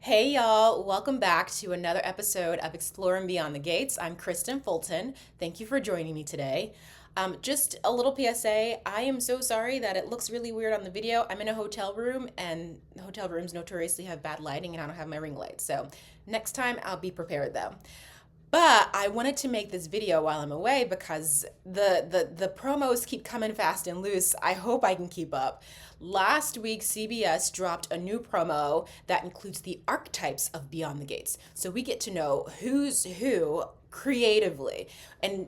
Hey y'all, welcome back to another episode of Exploring Beyond the Gates. I'm Kristen Fulton. Thank you for joining me today. Just a little PSA, I am so sorry that it looks really weird on the video. I'm in a hotel room and hotel rooms notoriously have bad lighting and I don't have my ring light. So next time I'll be prepared though. But I wanted to make this video while I'm away because the promos keep coming fast and loose. I hope I can keep up. Last week, CBS dropped a new promo that includes the archetypes of Beyond the Gates. So we get to know who's who creatively and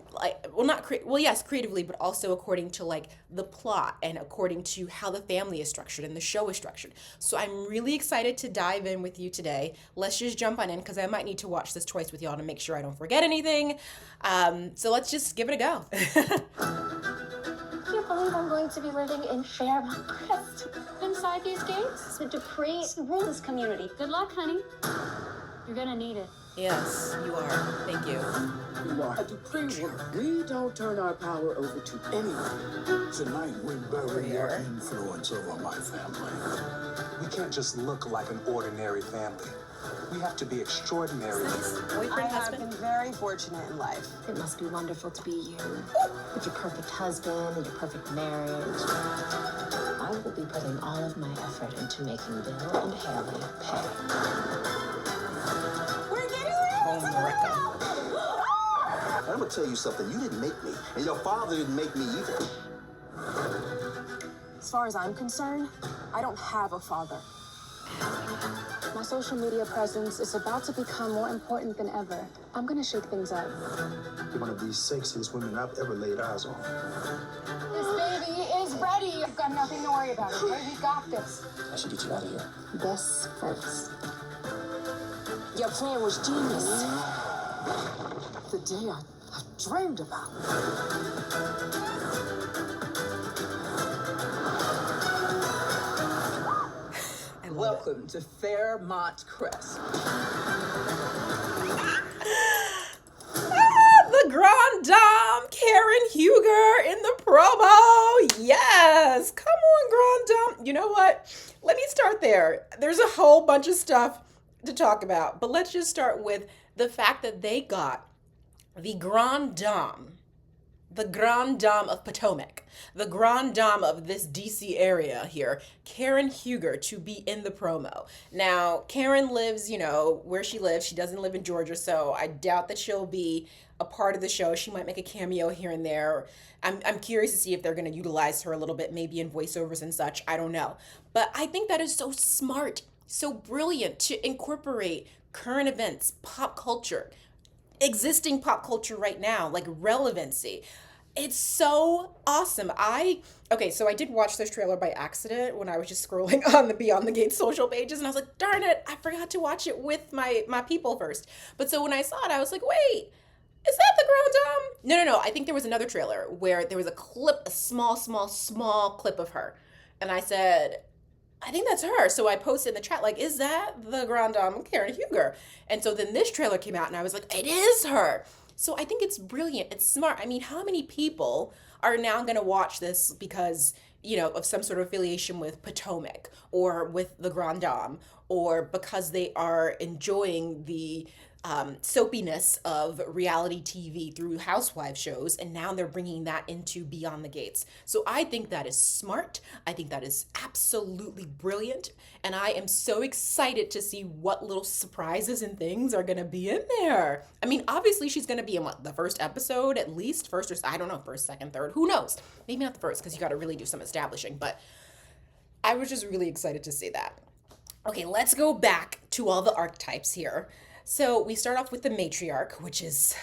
yes, creatively, but also according to like the plot and according to how the family is structured and the show is structured. So I'm really excited to dive in with you today. Let's just jump on in because I might need to watch this twice with y'all to make sure I don't forget anything. So let's just give it a go. I can't believe I'm going to be living in Fairmont Crest. Inside these gates, the Dupree rule this community. Good luck, honey. You're gonna need it. Yes, you are. Thank you. At Dupree, we don't turn our power over to anyone. Tonight, we bury your influence over my family. We can't just look like an ordinary family. We have to be extraordinary. Boyfriend, I have been very fortunate in life. It must be wonderful to be you, with your perfect husband and your perfect marriage. I will be putting all of my effort into making Bill and Haley pay. We're getting ready to go! I'm gonna tell you something. You didn't make me, and your father didn't make me either. As far as I'm concerned, I don't have a father. My social media presence is about to become more important than ever. I'm gonna shake things up. You're one of the sexiest women I've ever laid eyes on. This baby is ready. You've got nothing to worry about, okay? We got this. I should get you out of here. This first. Your plan was genius. The day I've dreamed about. Welcome to Fairmont Crest. The Grand Dame, Karen Huger in the promo. Yes. Come on, Grand Dame. You know what? Let me start there. There's a whole bunch of stuff to talk about, but let's just start with the fact that they got the Grand Dame of Potomac, the Grand Dame of this DC area here, Karen Huger, to be in the promo. Now, Karen lives, where she lives. She doesn't live in Georgia, so I doubt that she'll be a part of the show. She might make a cameo here and there. I'm curious to see if they're going to utilize her a little bit, maybe in voiceovers and such. I don't know. But I think that is so smart, so brilliant to incorporate current events, pop culture, existing pop culture right now, like relevancy. It's so awesome. So I did watch this trailer by accident when I was just scrolling on the Beyond the Gates social pages, and I was like, darn it, I forgot to watch it with my people first. But so when I saw it, I was like, wait, is that the Grand Dame? No. I think there was another trailer where there was a small clip of her. And I said, I think that's her. So I posted in the chat, like, is that the Grand Dame, Karen Huger? And so then this trailer came out and I was like, it is her. So I think it's brilliant. It's smart. I mean, how many people are now going to watch this because, of some sort of affiliation with Potomac or with the Grand Dame, or because they are enjoying the soapiness of reality TV through housewife shows, and now they're bringing that into Beyond the Gates. So I think that is smart. I think that is absolutely brilliant, and I am so excited to see what little surprises and things are going to be in there. I mean, obviously she's going to be in the first episode, at least first, or I don't know, first, second, third, who knows? Maybe not the first, because you got to really do some establishing, but I was just really excited to see that. Okay, let's go back to all the archetypes here. So we start off with the matriarch, which is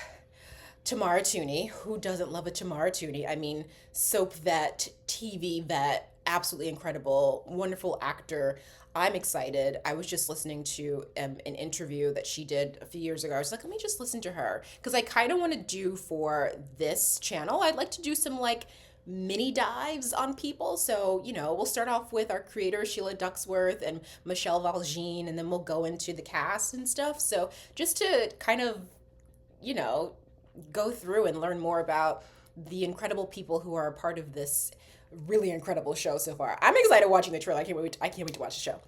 Tamara Tooney. Who doesn't love a Tamara Tooney? I mean, soap vet, TV vet, absolutely incredible, wonderful actor. I'm excited. I was just listening to an interview that she did a few years ago. I was like, let me just listen to her. Because I kind of want to do for this channel, I'd like to do some mini dives on people. So, we'll start off with our creator, Sheila Ducksworth and Michelle Valjean, and then we'll go into the cast and stuff. So just to kind of, go through and learn more about the incredible people who are a part of this really incredible show so far. I'm excited watching the trailer. I can't wait to watch the show.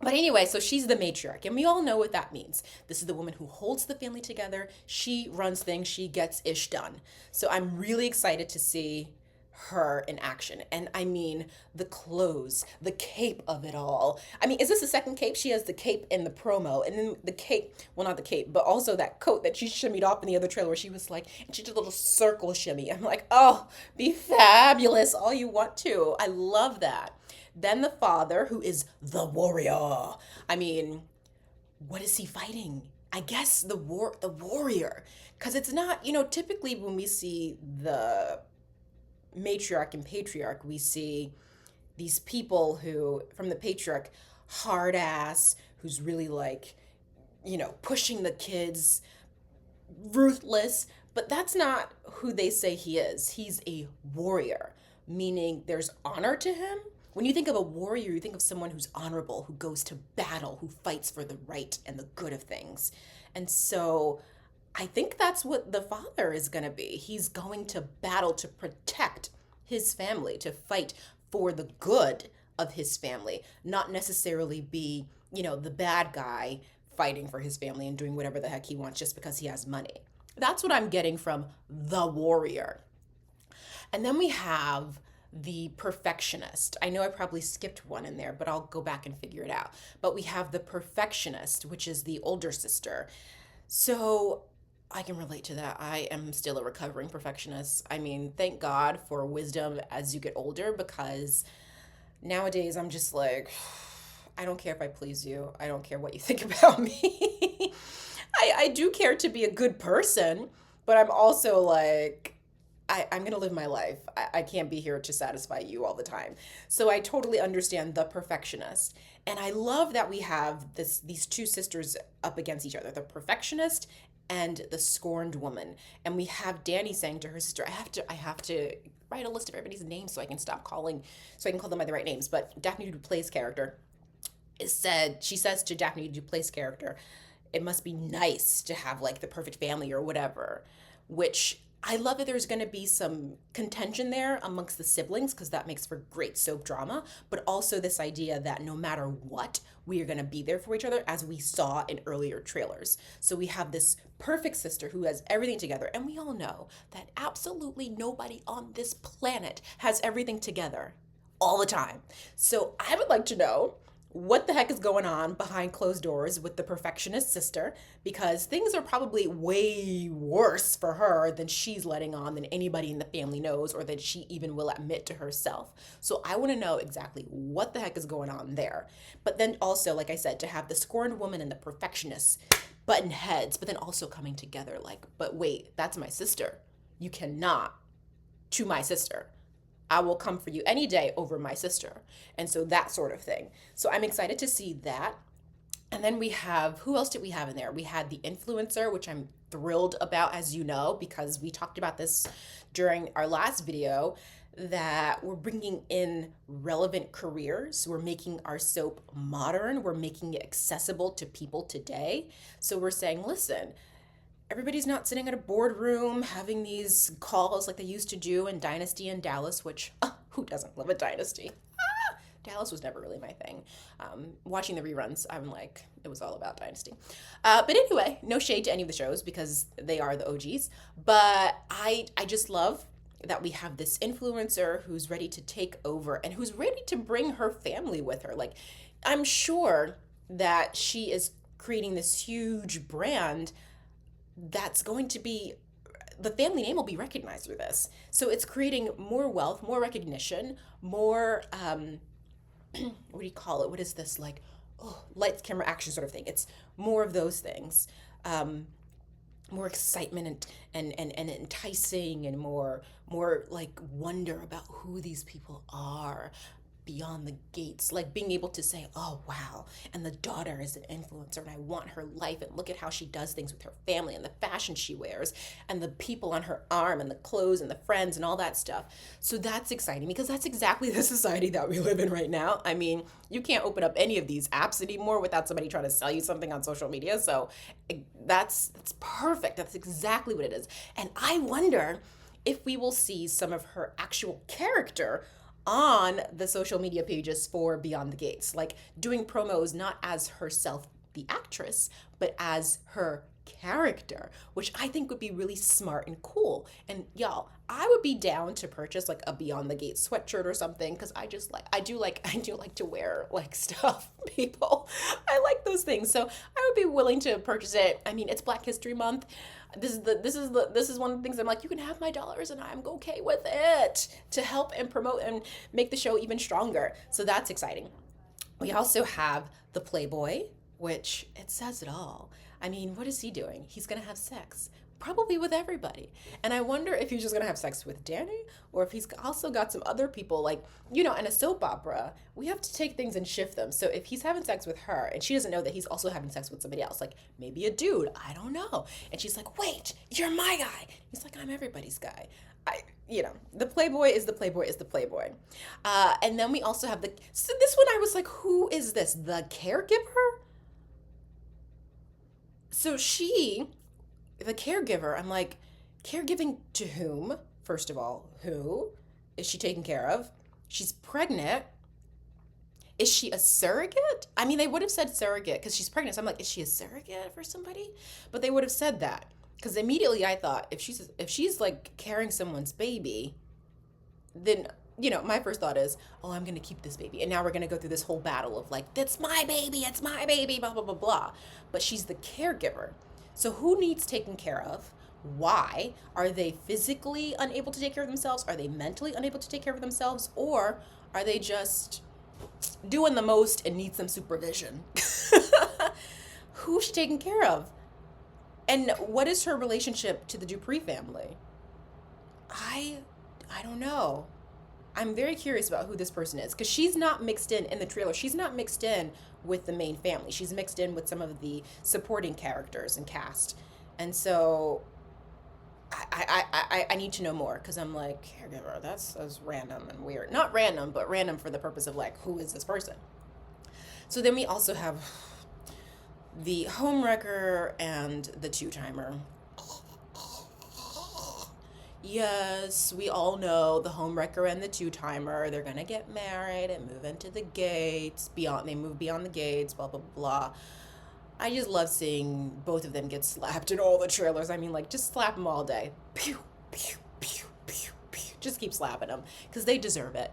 But anyway, so she's the matriarch, and we all know what that means. This is the woman who holds the family together. She runs things, she gets ish done. So I'm really excited to see her in action. And I mean, the clothes, the cape of it all. I mean, is this the second cape? She has the cape in the promo, and then the cape, well, not the cape, but also that coat that she shimmied off in the other trailer where she was like, and she did a little circle shimmy. I'm like, oh, be fabulous all you want to. I love that. Then the father, who is the warrior. I mean, what is he fighting? I guess the warrior. Because it's not, typically when we see the matriarch and patriarch, we see these people who, from the patriarch, hard ass, who's really like, pushing the kids, ruthless. But that's not who they say he is. He's a warrior, meaning there's honor to him. When you think of a warrior, you think of someone who's honorable, who goes to battle, who fights for the right and the good of things. And so I think that's what the father is going to be. He's going to battle to protect his family, to fight for the good of his family, not necessarily be, the bad guy fighting for his family and doing whatever the heck he wants just because he has money. That's what I'm getting from the warrior. And then we have the perfectionist. I know I probably skipped one in there, but I'll go back and figure it out. But we have the perfectionist, which is the older sister. So I can relate to that. I am still a recovering perfectionist. I mean, thank God for wisdom as you get older, because nowadays I'm just like, I don't care if I please you. I don't care what you think about me. I do care to be a good person, but I'm also like, I'm going to live my life. I can't be here to satisfy you all the time. So I totally understand the perfectionist. And I love that we have these two sisters up against each other, the perfectionist and the scorned woman. And we have Danny saying to her sister, I have to write a list of everybody's names so I can call them by the right names. But Daphne du Plessis' character she says to Daphne du Plessis' character, it must be nice to have like the perfect family or whatever, which I love that there's going to be some contention there amongst the siblings, because that makes for great soap drama, but also this idea that no matter what, we are going to be there for each other, as we saw in earlier trailers. So we have this perfect sister who has everything together, and we all know that absolutely nobody on this planet has everything together all the time. So I would like to know what the heck is going on behind closed doors with the perfectionist sister, because things are probably way worse for her than she's letting on, than anybody in the family knows, or that she even will admit to herself. So I want to know exactly what the heck is going on there. But then also, like I said, to have the scorned woman and the perfectionist button heads, but then also coming together like, but wait, that's my sister. You cannot to my sister. I will come for you any day over my sister. And so that sort of thing. So I'm excited to see that. And then we have, who else did we have in there? We had the influencer, which I'm thrilled about, as you know, because we talked about this during our last video, that we're bringing in relevant careers. We're making our soap modern. We're making it accessible to people today. So we're saying, listen, everybody's not sitting at a boardroom having these calls like they used to do in Dynasty and Dallas, which, who doesn't love a Dynasty? Dallas was never really my thing. Watching the reruns, I'm like, it was all about Dynasty. But anyway, no shade to any of the shows because they are the OGs. But I just love that we have this influencer who's ready to take over and who's ready to bring her family with her. Like, I'm sure that she is creating this huge brand that's going to be, the family name will be recognized through this. So it's creating more wealth, more recognition, more, what do you call it? What is this, like, lights, camera, action sort of thing. It's more of those things. More excitement and enticing, and more like wonder about who these people are beyond the gates, like being able to say, oh wow, and the daughter is an influencer and I want her life, and look at how she does things with her family and the fashion she wears and the people on her arm and the clothes and the friends and all that stuff. So that's exciting because that's exactly the society that we live in right now. I mean, you can't open up any of these apps anymore without somebody trying to sell you something on social media. So that's perfect. That's exactly what it is. And I wonder if we will see some of her actual character on the social media pages for Beyond the Gates, like doing promos not as herself, the actress, but as her character, which I think would be really smart and cool. And y'all, I would be down to purchase like a Beyond the Gates sweatshirt or something, because I do like to wear like stuff, people. I like those things. So I would be willing to purchase it. I mean, it's Black History Month. This is one of the things I'm like, you can have my dollars and I'm okay with it, to help and promote and make the show even stronger. So that's exciting. We also have the Playboy, which it says it all. I mean, what is he doing? He's gonna have sex, probably with everybody. And I wonder if he's just gonna have sex with Danny, or if he's also got some other people. Like, in a soap opera, we have to take things and shift them. So if he's having sex with her and she doesn't know that he's also having sex with somebody else, like maybe a dude, I don't know. And she's like, wait, you're my guy. He's like, I'm everybody's guy. The Playboy is the Playboy is the Playboy. And then we also have so this one I was like, who is this? The caregiver? So the caregiver, I'm like, caregiving to whom? First of all, who is she taking care of? She's pregnant. Is she a surrogate? I mean, they would have said surrogate because she's pregnant. So I'm like, is she a surrogate for somebody? But they would have said that, because immediately I thought, if she's like carrying someone's baby, then my first thought is, oh, I'm going to keep this baby. And now we're going to go through this whole battle of like, that's my baby, it's my baby, blah, blah, blah, blah. But she's the caregiver. So who needs taken care of? Why? Are they physically unable to take care of themselves? Are they mentally unable to take care of themselves? Or are they just doing the most and need some supervision? Who's she taking care of? And what is her relationship to the Dupree family? I don't know. I'm very curious about who this person is, because she's not mixed in the trailer. She's not mixed in with the main family. She's mixed in with some of the supporting characters and cast. And so I need to know more, because I'm like, caregiver, that's random and weird. Not random, but random for the purpose of like, who is this person? So then we also have the homewrecker and the two-timer. Yes, we all know the homewrecker and the two-timer. They're gonna get married and move into the gates. They move beyond the gates, blah, blah, blah. I just love seeing both of them get slapped in all the trailers. I mean, like, just slap them all day. Pew, pew, pew, pew, pew. Just keep slapping them, because they deserve it.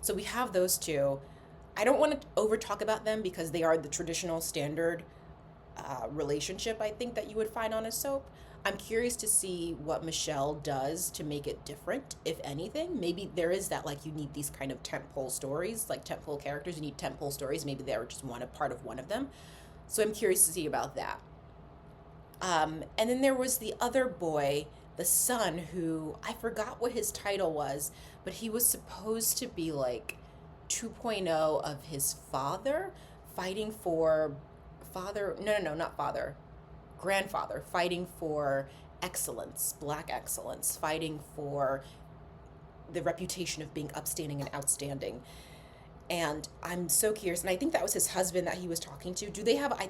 So we have those two. I don't want to over talk about them, because they are the traditional standard relationship, I think, that you would find on a soap. I'm curious to see what Michelle does to make it different, if anything. Maybe there is that, like, you need these kind of tentpole stories, like tentpole characters. You need tentpole stories. Maybe they're just a part of one of them. So I'm curious to see about that. And then there was the other boy, the son, who I forgot what his title was, but he was supposed to be like 2.0 of his father, fighting for grandfather, fighting for excellence, Black excellence, fighting for the reputation of being upstanding and outstanding. And I'm so curious, and I think that was his husband that he was talking to. Do they have a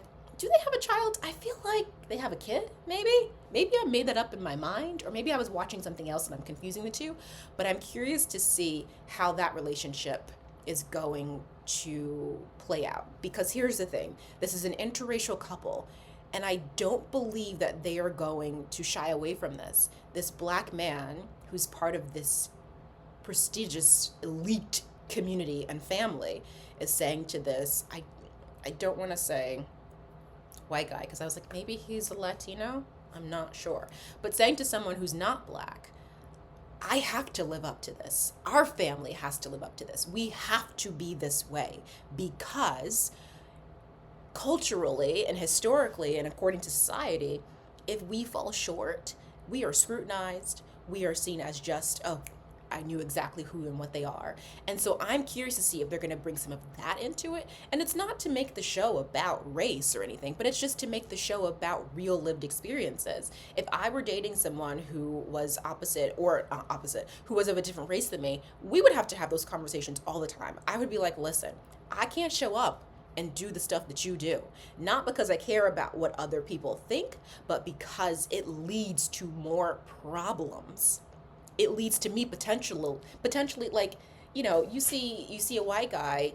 child? I feel like they have a kid, maybe I made that up in my mind, or maybe I was watching something else and I'm confusing the two. But I'm curious to see how that relationship is going to play out, because here's the thing, this is an interracial couple, and I don't believe that they are going to shy away from this Black man who's part of this prestigious elite community and family is saying to this, I don't want to say white guy, because I was like, maybe he's a Latino, I'm not sure, but saying to someone who's not Black, I have to live up to this. Our family has to live up to this. We have to be this way, because culturally and historically and according to society, if we fall short, we are scrutinized. We are seen as just, oh, I knew exactly who and what they are. And so I'm curious to see if they're going to bring some of that into it. And it's not to make the show about race or anything, but it's just to make the show about real lived experiences. If I were dating someone who was who was of a different race than me, we would have to have those conversations all the time. I would be like, listen, I can't show up and do the stuff that you do, not because I care about what other people think, but because it leads to more problems. It leads to me potentially like you know, you see a white guy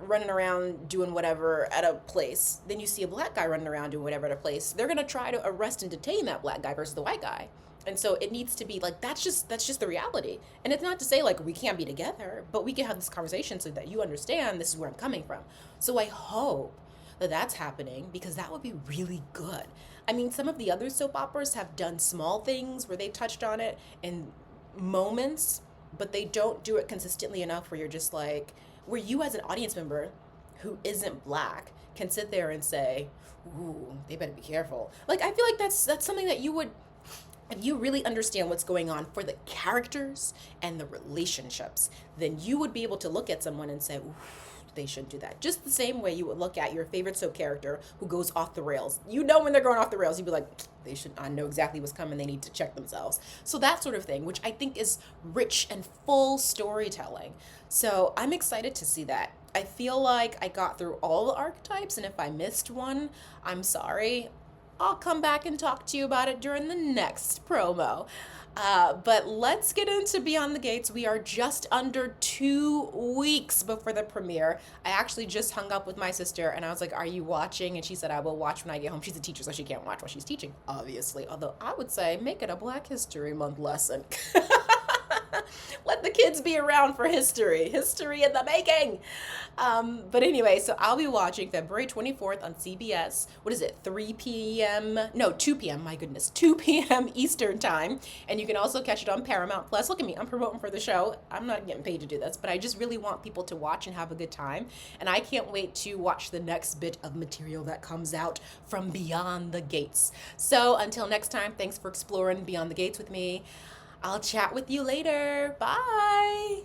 running around doing whatever at a place, then you see a black guy running around doing whatever at a place, they're gonna try to arrest and detain that black guy versus the white guy. And so it needs to be like that's just the reality. And it's not to say like we can't be together, but we can have this conversation so that you understand this is where I'm coming from. So I hope that that's happening because that would be really good. I mean, some of the other soap operas have done small things where they've touched on it in moments, but they don't do it consistently enough where you're just like, where you as an audience member who isn't black can sit there and say, ooh, they better be careful. Like, I feel like that's something that you would, if you really understand what's going on for the characters and the relationships, then you would be able to look at someone and say, ooh, they shouldn't do that. Just the same way you would look at your favorite soap character who goes off the rails. You know when they're going off the rails, you'd be like, they should, I know exactly what's coming. They need to check themselves. So that sort of thing, which I think is rich and full storytelling. So I'm excited to see that. I feel like I got through all the archetypes, and if I missed one, I'm sorry. I'll come back and talk to you about it during the next promo. But let's get into Beyond the Gates. We are just under 2 weeks before the premiere. I actually just hung up with my sister and I was like, are you watching? And she said, I will watch when I get home. She's a teacher, so she can't watch while she's teaching, obviously. Although I would say make it a Black History Month lesson. Let the kids be around for history in the making. But anyway, so I'll be watching February 24th on CBS. What is it, 3 p.m.? No, 2 p.m., my goodness, 2 p.m. Eastern time. And you can also catch it on Paramount Plus. Look at me, I'm promoting for the show. I'm not getting paid to do this, but I just really want people to watch and have a good time. And I can't wait to watch the next bit of material that comes out from Beyond the Gates. So until next time, thanks for exploring Beyond the Gates with me. I'll chat with you later. Bye.